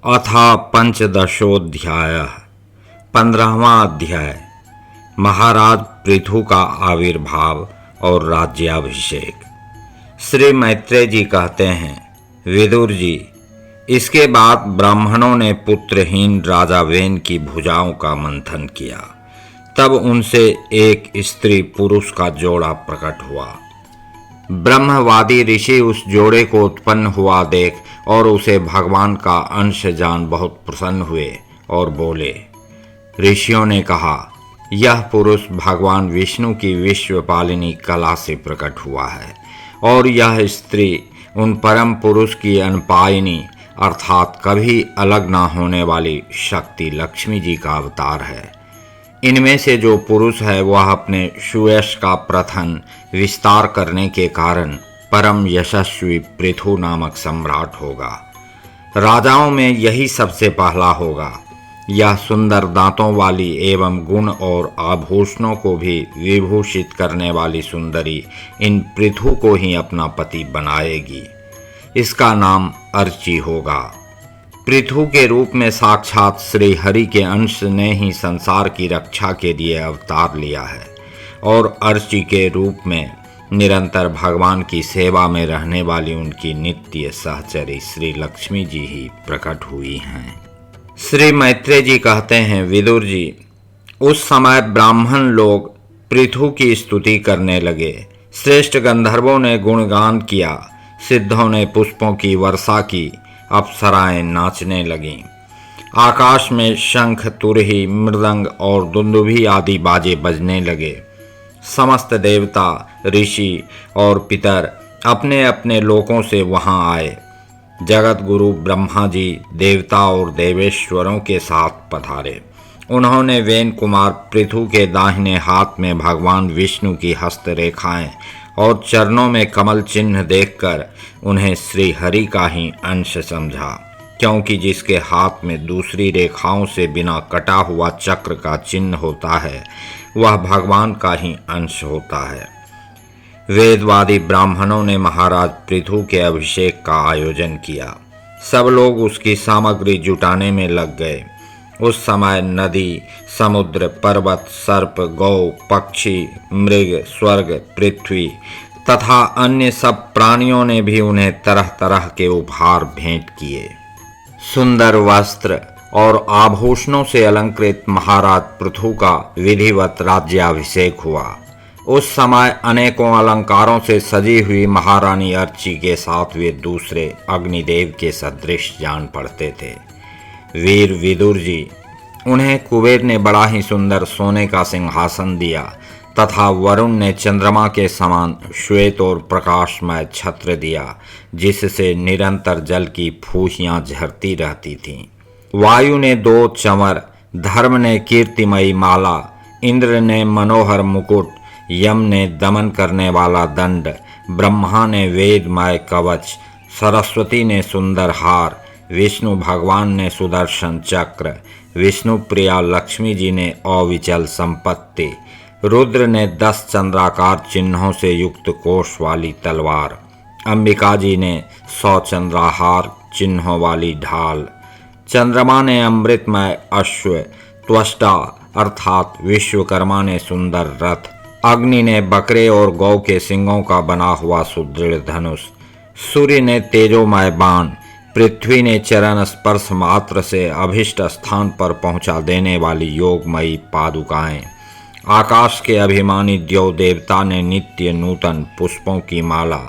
अथ पंचदशोऽध्यायः 15वां अध्याय महाराज पृथु का आविर्भाव और राज्याभिषेक। श्री मैत्रेय जी कहते हैं, विदुर जी, इसके बाद ब्राह्मणों ने पुत्रहीन राजा वेन की भुजाओं का मंथन किया। तब उनसे एक स्त्री पुरुष का जोड़ा प्रकट हुआ। ब्रह्मवादी ऋषि उस जोड़े को उत्पन्न हुआ देख और उसे भगवान का अंश जान बहुत प्रसन्न हुए और बोले। ऋषियों ने कहा, यह पुरुष भगवान विष्णु की विश्वपालिनी कला से प्रकट हुआ है और यह स्त्री उन परम पुरुष की अनपायिनी अर्थात कभी अलग ना होने वाली शक्ति लक्ष्मी जी का अवतार है। इनमें से जो पुरुष है वह अपने सुयश का प्रथन विस्तार करने के कारण परम यशस्वी पृथु नामक सम्राट होगा। राजाओं में यही सबसे पहला होगा। यह सुंदर दांतों वाली एवं गुण और आभूषणों को भी विभूषित करने वाली सुंदरी इन पृथु को ही अपना पति बनाएगी। इसका नाम अर्ची होगा। पृथु के रूप में साक्षात श्री हरि के अंश ने ही संसार की रक्षा के लिए अवतार लिया है और अर्ची के रूप में निरंतर भगवान की सेवा में रहने वाली उनकी नित्य सहचरी श्री लक्ष्मी जी ही प्रकट हुई हैं। श्री मैत्रेय जी कहते हैं, विदुर जी, उस समय ब्राह्मण लोग पृथु की स्तुति करने लगे। श्रेष्ठ गंधर्वों ने गुणगान किया, सिद्धों ने पुष्पों की वर्षा की, अप्सराएं नाचने लगीं। आकाश में शंख, तुरही, मृदंग और दुंदुभी आदि बाजे बजने लगे। समस्त देवता, ऋषि और पितर अपने अपने लोकों से वहां आए। जगत गुरु ब्रह्मा जी देवता और देवेश्वरों के साथ पधारे। उन्होंने वेन कुमार पृथु के दाहिने हाथ में भगवान विष्णु की हस्तरेखाएं और चरणों में कमल चिन्ह देखकर उन्हें श्री हरि का ही अंश समझा, क्योंकि जिसके हाथ में दूसरी रेखाओं से बिना कटा हुआ चक्र का चिन्ह होता है वह भगवान का ही अंश होता है। वेदवादी ब्राह्मणों ने महाराज पृथु के अभिषेक का आयोजन किया। सब लोग उसकी सामग्री जुटाने में लग गए। उस समय नदी, समुद्र, पर्वत, सर्प, गौ, पक्षी, मृग, स्वर्ग, पृथ्वी तथा अन्य सब प्राणियों ने भी उन्हें तरह तरह के उपहार भेंट किए। सुंदर वस्त्र और आभूषणों से अलंकृत महाराज पृथु का विधिवत राज्याभिषेक हुआ। उस समय अनेकों अलंकारों से सजी हुई महारानी अर्ची के साथ वे दूसरे अग्निदेव के सदृश जान पड़ते थे। वीर विदुर जी, उन्हें कुबेर ने बड़ा ही सुंदर सोने का सिंहासन दिया तथा वरुण ने चंद्रमा के समान श्वेत और प्रकाशमय छत्र दिया, जिससे निरंतर जल की फूहियां झरती रहती थीं। वायु ने 2 चंवर, धर्म ने कीर्तिमयी माला, इंद्र ने मनोहर मुकुट, यम ने दमन करने वाला दंड, ब्रह्मा ने वेदमय कवच, सरस्वती ने सुंदर हार, विष्णु भगवान ने सुदर्शन चक्र, विष्णु प्रिया लक्ष्मी जी ने अविचल संपत्ति, रुद्र ने 10 चंद्राकार चिन्हों से युक्त कोष वाली तलवार, अंबिका जी ने 100 चंद्राहार चिन्हों वाली ढाल, चंद्रमा ने अमृतमय अश्व, त्वष्टा अर्थात विश्वकर्मा ने सुंदर रथ, अग्नि ने बकरे और गौ के सिंगों का बना हुआ सुदृढ़ धनुष, सूर्य ने तेजोमय बाण, पृथ्वी ने चरण स्पर्श मात्र से अभिष्ट स्थान पर पहुंचा देने वाली योगमयी पादुकाएं, आकाश के अभिमानी द्यौ देवता ने नित्य नूतन पुष्पों की माला,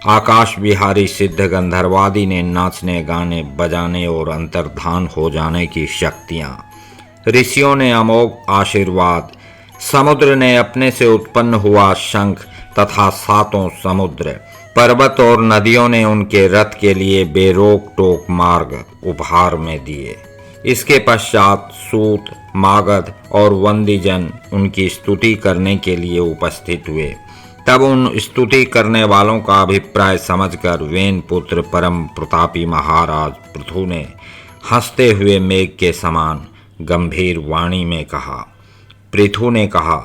आकाश विहारी सिद्ध गंधर्वादी ने नाचने, गाने, बजाने और अंतर्धान हो जाने की शक्तियां, ऋषियों ने अमोघ आशीर्वाद, समुद्र ने अपने से उत्पन्न हुआ शंख तथा 7 समुद्र, पर्वत और नदियों ने उनके रथ के लिए बेरोक टोक मार्ग उपहार में दिए। इसके पश्चात सूत, मागध और वंदीजन उनकी स्तुति करने के लिए उपस्थित हुए। तब उन स्तुति करने वालों का अभिप्राय समझकर वेन पुत्र परम प्रतापी महाराज पृथु ने हंसते हुए मेघ के समान गंभीर वाणी में कहा। पृथु ने कहा,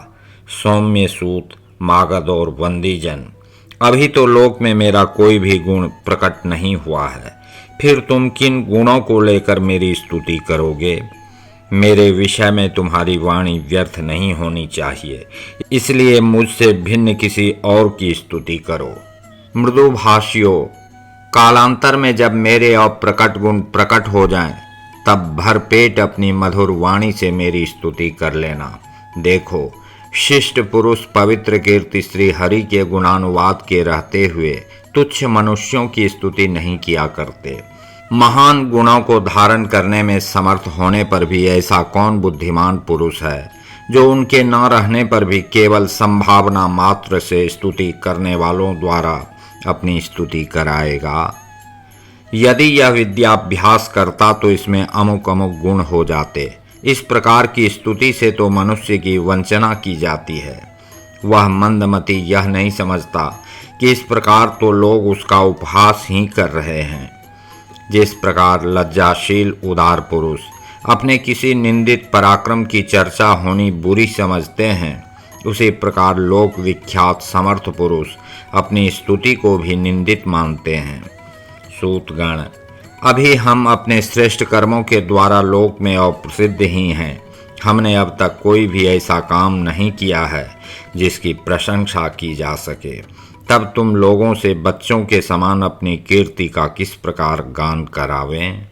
सौम्य सूत, मागध और वंदीजन, अभी तो लोक में मेरा कोई भी गुण प्रकट नहीं हुआ है, फिर तुम किन गुणों को लेकर मेरी स्तुति करोगे? मेरे विषय में तुम्हारी वाणी व्यर्थ नहीं होनी चाहिए, इसलिए मुझसे भिन्न किसी और की स्तुति करो। मृदुभाषियों, कालांतर में जब मेरे अप्रकट गुण प्रकट हो जाएं, तब भरपेट अपनी मधुर वाणी से मेरी स्तुति कर लेना। देखो, शिष्ट पुरुष पवित्र कीर्ति श्री हरि के गुणानुवाद के रहते हुए तुच्छ मनुष्यों की स्तुति नहीं किया करते। महान गुणों को धारण करने में समर्थ होने पर भी ऐसा कौन बुद्धिमान पुरुष है जो उनके न रहने पर भी केवल संभावना मात्र से स्तुति करने वालों द्वारा अपनी स्तुति कराएगा? यदि यह विद्याभ्यास करता तो इसमें अमुक अमुक गुण हो जाते। इस प्रकार की स्तुति से तो मनुष्य की वंचना की जाती है। वह मंदमती यह नहीं समझता कि इस प्रकार तो लोग उसका उपहास ही कर रहे हैं। जिस प्रकार लज्जाशील उदार पुरुष अपने किसी निंदित पराक्रम की चर्चा होनी बुरी समझते हैं, उसी प्रकार लोक विख्यात समर्थ पुरुष अपनी स्तुति को भी निंदित मानते हैं। सूतगण, अभी हम अपने श्रेष्ठ कर्मों के द्वारा लोक में अप्रसिद्ध ही हैं। हमने अब तक कोई भी ऐसा काम नहीं किया है जिसकी प्रशंसा की जा सके। तब तुम लोगों से बच्चों के समान अपनी कीर्ति का किस प्रकार गान करावें?